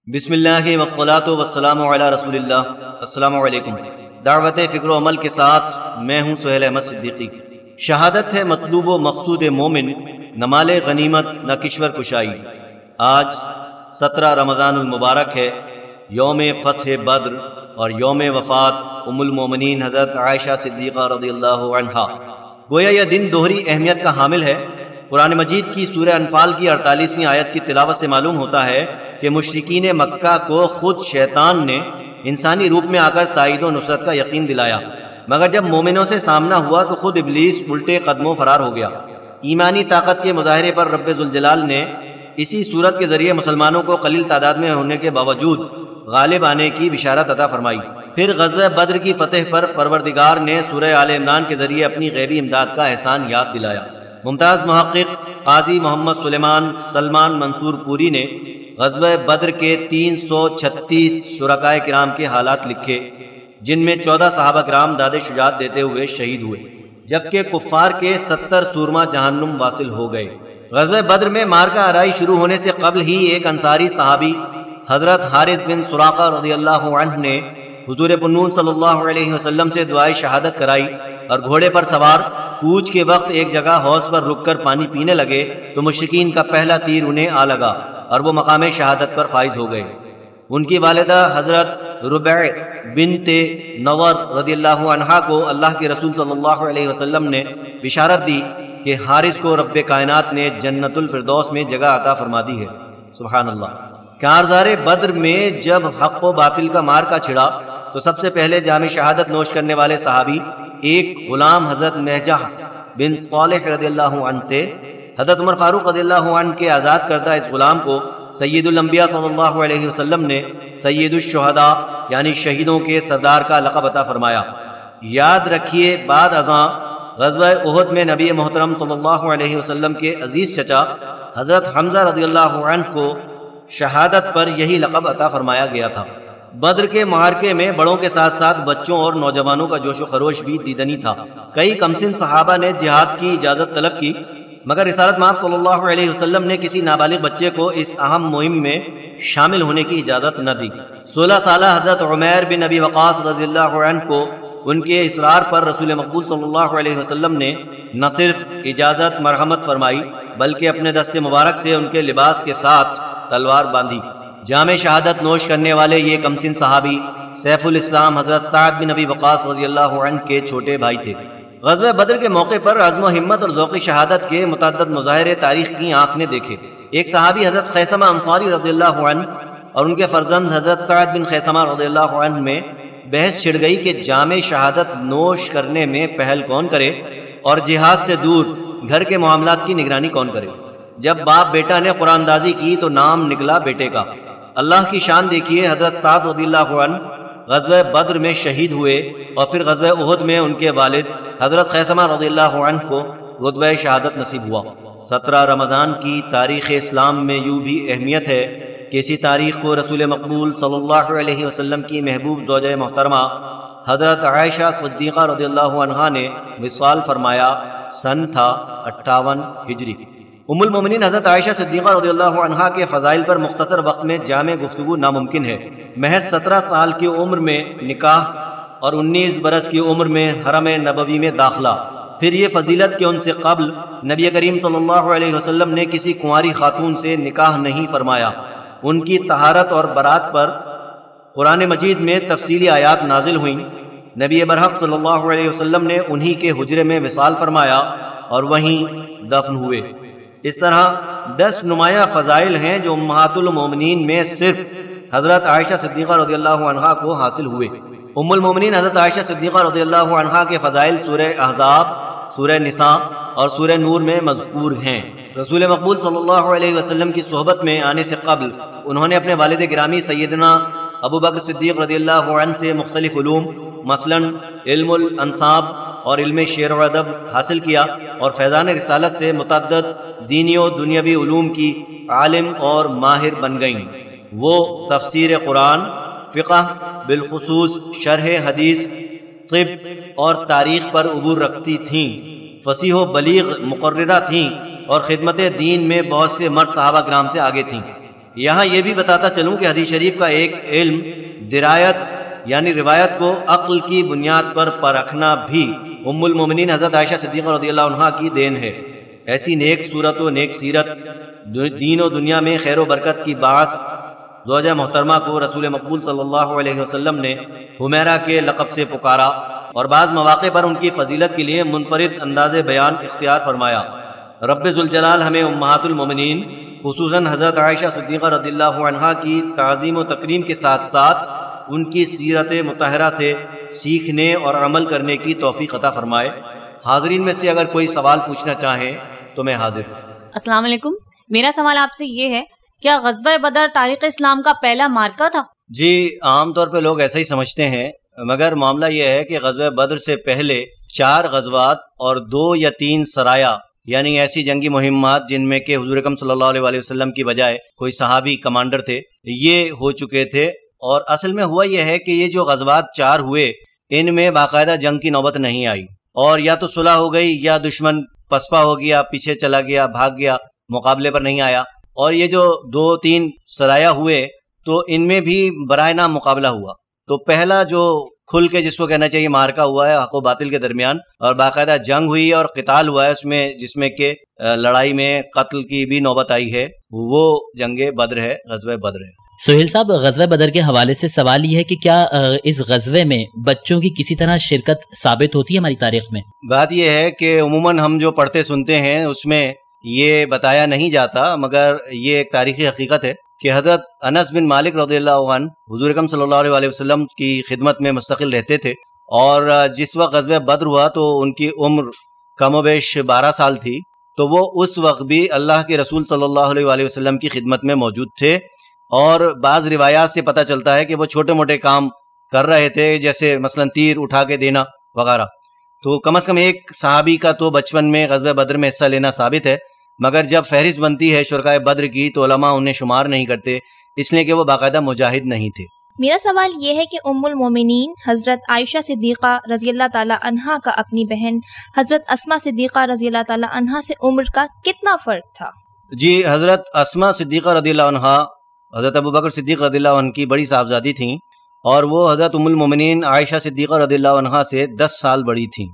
بسم اللہ والصلاۃ والسلام علی رسول اللہ۔ السلام علیکم۔ دعوت فکر و عمل کے ساتھ میں ہوں سہیل احمدصدیقی۔ شہادت ہے مطلوب و مقصود مومن، نہ مال غنیمت نہ کشور کشائی۔ آج 17 رمضان المبارک ہے، یوم فتح بدر اور یوم وفات ام المومنین حضرت عائشہ صدیقہ رضی اللہ عنہا۔ گویا یہ دن دوہری اہمیت کا حامل ہے۔ قرآن مجید کی سورہ انفال کی 48ویں آیت کی تلاوت سے معلوم ہوتا ہے کہ مشرکین مکہ کو خود شیطان نے انسانی روپ میں آ کر تائید و نصرت کا یقین دلایا، مگر جب مومنوں سے سامنا ہوا تو خود ابلیس الٹے قدموں فرار ہو گیا۔ ایمانی طاقت کے مظاہرے پر رب ذوالجلال نے اسی صورت کے ذریعے مسلمانوں کو قلیل تعداد میں ہونے کے باوجود غالب آنے کی بشارت عطا فرمائی۔ پھر غزوہ بدر کی فتح پر پروردگار نے سورہ آل عمران کے ذریعے اپنی غیبی امداد کا احسان یاد دلایا۔ ممتاز محقق قاضی محمد سلمان منصور پوری نے غزوہ بدر کے 336 شرکائے کرام کے حالات لکھے، جن میں 14 صحابہ کرام داد شجاعت دیتے ہوئے شہید ہوئے، جبکہ کفار کے 70 سورما جہنم واصل ہو گئے۔ غزوہ بدر میں مارکہ آرائی شروع ہونے سے قبل ہی ایک انصاری صحابی حضرت حارث بن سراقہ رضی اللہ عنہ نے حضور پنون صلی اللہ علیہ وسلم سے دعائے شہادت کرائی، اور گھوڑے پر سوار کوچ کے وقت ایک جگہ حوض پر رک کر پانی پینے لگے تو مشرکین کا پہلا تیر انہیں آ لگا اور وہ مقام شہادت پر فائز ہو گئے۔ ان کی والدہ حضرت ربیعہ بنت نور رضی اللہ عنہا کو اللہ کے رسول صلی اللہ علیہ وسلم نے بشارت دی کہ حارث کو رب کائنات نے جنت الفردوس میں جگہ عطا فرما دی ہے۔ سبحان اللہ۔ کارزار بدر میں جب حق و باطل کا مارکا چھڑا تو سب سے پہلے جام شہادت نوش کرنے والے صحابی ایک غلام حضرت مہجہ بن صالح رضی اللہ عنہ تھے۔ حضرت عمر فاروق رضی اللہ عنہ کے آزاد کردہ اس غلام کو سید الانبیاء صلی اللہ علیہ وسلم نے سید الشہداء یعنی شہیدوں کے سردار کا لقب عطا فرمایا۔ یاد رکھیے، بعد ازاں غزوہ احد میں نبی محترم صلی اللہ علیہ وسلم کے عزیز چچا حضرت حمزہ رضی اللہ عنہ کو شہادت پر یہی لقب عطا فرمایا گیا تھا۔ بدر کے معرکے میں بڑوں کے ساتھ ساتھ بچوں اور نوجوانوں کا جوش و خروش بھی دیدنی تھا۔ کئی کمسن صحابہ نے جہاد کی اجازت طلب کی، مگر رسالت مآب صلی اللہ علیہ وسلم نے کسی نابالغ بچے کو اس اہم مہم میں شامل ہونے کی اجازت نہ دی۔ 16 سالہ حضرت عمیر بن ابی وقاص رضی اللہ عنہ کو ان کے اصرار پر رسول مقبول صلی اللہ علیہ وسلم نے نہ صرف اجازت مرحمت فرمائی بلکہ اپنے دست مبارک سے ان کے لباس کے ساتھ تلوار باندھی۔ جامع شہادت نوش کرنے والے یہ کمسن صحابی سیف الاسلام حضرت سعد بن ابی وقاص رضی اللہ عنہ کے چھوٹے بھائی تھے۔ غزوہ بدر کے موقع پر عزم و ہمت اور ذوق شہادت کے متعدد مظاہرے تاریخ کی آنکھ نے دیکھے۔ ایک صحابی حضرت خیثمہ انصاری رضی اللہ عنہ اور ان کے فرزند حضرت سعد بن خیثمہ رضی اللہ عنہ میں بحث چھڑ گئی کہ جامع شہادت نوش کرنے میں پہل کون کرے اور جہاد سے دور گھر کے معاملات کی نگرانی کون کرے۔ جب باپ بیٹا نے قرآن اندازی کی تو نام نکلا بیٹے کا۔ اللہ کی شان دیکھیے، حضرت سعد رضی اللہ عنہ غزوہ بدر میں شہید ہوئے اور پھر غزوہ احد میں ان کے والد حضرت خیثمہ رضی اللہ عنہ کو رتبہ شہادت نصیب ہوا۔ 17 رمضان کی تاریخ اسلام میں یوں بھی اہمیت ہے کہ اسی تاریخ کو رسول مقبول صلی اللہ علیہ وسلم کی محبوب زوجہ محترمہ حضرت عائشہ صدیقہ رضی اللہ عنہا نے وصال فرمایا۔ سن تھا 58 ہجری۔ ام المومنین حضرت عائشہ صدیقہ رضی اللہ عنہا کے فضائل پر مختصر وقت میں جامع گفتگو ناممکن ہے۔ محض 17 سال کی عمر میں نکاح اور 19 برس کی عمر میں حرم نبوی میں داخلہ، پھر یہ فضیلت کہ ان سے قبل نبی کریم صلی اللہ علیہ وسلم نے کسی کنواری خاتون سے نکاح نہیں فرمایا۔ ان کی طہارت اور برات پر قرآن مجید میں تفصیلی آیات نازل ہوئیں۔ نبی برحق صلی اللہ علیہ وسلم نے انہی کے حجرے میں وصال فرمایا اور وہیں دفن ہوئے۔ اس طرح 10 نمایاں فضائل ہیں جو امہات المومنین میں صرف حضرت عائشہ صدیقہ رضی اللہ عنہا کو حاصل ہوئے۔ ام المومنین حضرت عائشہ صدیقہ رضی اللہ عنہا کے فضائل سورہ احزاب، سورہ نساء اور سورہ نور میں مذکور ہیں۔ رسول مقبول صلی اللہ علیہ وسلم کی صحبت میں آنے سے قبل انہوں نے اپنے والد گرامی سیدنا ابو بکر صدیق رضی اللہ عنہ سے مختلف علوم مثلاً علم الانصاب اور علم شعر و ادب حاصل کیا اور فیضان رسالت سے متعدد دینی و دنیاوی علوم کی عالم اور ماہر بن گئیں۔ وہ تفسیر قرآن، فقہ، بالخصوص شرح حدیث، طب اور تاریخ پر عبور رکھتی تھیں، فصیح و بلیغ مقررہ تھیں اور خدمت دین میں بہت سے مرد صحابہ کرام سے آگے تھیں۔ یہاں یہ بھی بتاتا چلوں کہ حدیث شریف کا ایک علم درایت یعنی روایت کو عقل کی بنیاد پر پرکھنا بھی ام المومنین حضرت عائشہ صدیقہ رضی اللہ عنہا کی دین ہے۔ ایسی نیک صورت و نیک سیرت دین و دنیا میں خیر و برکت کی باعث زوجہ محترمہ کو رسول مقبول صلی اللہ علیہ وسلم نے حمیرہ کے لقب سے پکارا اور بعض مواقع پر ان کی فضیلت کے لیے منفرد انداز بیان اختیار فرمایا۔ رب ذوالجلال ہمیں امہات المومنین خصوصاً حضرت عائشہ صدیقہ رضی اللہ عنہا کی تعظیم و تکریم کے ساتھ ساتھ ان کی سیرت مطہرہ سے سیکھنے اور عمل کرنے کی توفیق عطا فرمائے۔ حاضرین میں سے اگر کوئی سوال پوچھنا چاہیں تو میں حاضر ہوں۔ السلام علیکم، میرا سوال آپ سے یہ ہے، کیا غزوہ بدر تاریخ اسلام کا پہلا مارکہ تھا؟ جی، عام طور پہ لوگ ایسا ہی سمجھتے ہیں، مگر معاملہ یہ ہے کہ غزوہ بدر سے پہلے 4 غزوات اور 2 یا 3 سرایا یعنی ایسی جنگی مہمات جن میں کہ حضور اکرم صلی اللہ علیہ وسلم کی بجائے کوئی صحابی کمانڈر تھے، یہ ہو چکے تھے۔ اور اصل میں ہوا یہ ہے کہ یہ جو غزوات 4 ہوئے ان میں باقاعدہ جنگ کی نوبت نہیں آئی، اور یا تو صلح ہو گئی یا دشمن پسپا ہو گیا، پیچھے چلا گیا، بھاگ گیا، مقابلے پر نہیں آیا۔ اور یہ جو 2-3 سرایا ہوئے تو ان میں بھی برائے نام مقابلہ ہوا۔ تو پہلا جو کھل کے جس کو کہنا چاہیے مارکہ ہوا ہے حق و باطل کے درمیان، اور باقاعدہ جنگ ہوئی اور قتال ہوا ہے اس میں، جس میں کہ لڑائی میں قتل کی بھی نوبت آئی ہے، وہ جنگ بدر ہے، غزوہ بدر ہے۔ سہیل صاحب، غزوہ بدر کے حوالے سے سوال یہ ہے کہ کیا اس غزوے میں بچوں کی کسی طرح شرکت ثابت ہوتی ہے ہماری تاریخ میں؟ بات یہ ہے کہ عموماً ہم جو پڑھتے سنتے ہیں اس میں یہ بتایا نہیں جاتا، مگر یہ ایک تاریخی حقیقت ہے کہ حضرت انس بن مالک رضی اللہ عنہ حضور اکرم صلی اللہ علیہ وسلم کی خدمت میں مستقل رہتے تھے، اور جس وقت غزوہ بدر ہوا تو ان کی عمر کم و بیش 12 سال تھی، تو وہ اس وقت بھی اللہ کے رسول صلی اللہ علیہ وسلم کی خدمت میں موجود تھے۔ اور بعض روایات سے پتہ چلتا ہے کہ وہ چھوٹے موٹے کام کر رہے تھے، جیسے مثلا تیر اٹھا کے دینا وغیرہ۔ تو کم از کم ایک صحابی کا تو بچپن میں غزوہ بدر میں حصہ لینا ثابت ہے، مگر جب فہرست بنتی ہے شرکائے بدر کی تو علماء انہیں شمار نہیں کرتے، اس لیے کہ وہ باقاعدہ مجاہد نہیں تھے۔ میرا سوال یہ ہے کہ ام المومنین حضرت عائشہ صدیقہ رضی اللہ تعالی عنہا کا اپنی بہن حضرت اسماء صدیقہ رضی اللہ تعالی عنہا سے عمر کا کتنا فرق تھا؟ جی، حضرت اسماء صدیقہ رضی اللہ عنہا حضرت ابوبکر صدیق رضی اللہ عنہ کی بڑی صاحبزادی تھیں، اور وہ حضرت ام المومنین عائشہ صدیقہ رضی اللہ عنہا سے 10 سال بڑی تھیں۔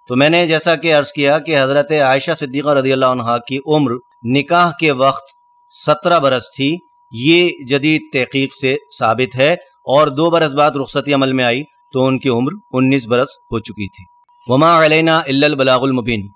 تو میں نے جیسا کہ عرض کیا کہ حضرت عائشہ صدیقہ رضی اللہ عنہا کی عمر نکاح کے وقت 17 برس تھی، یہ جدید تحقیق سے ثابت ہے، اور 2 برس بعد رخصتی عمل میں آئی تو ان کی عمر 19 برس ہو چکی تھی۔ وما علینا الا البلاغ المبین۔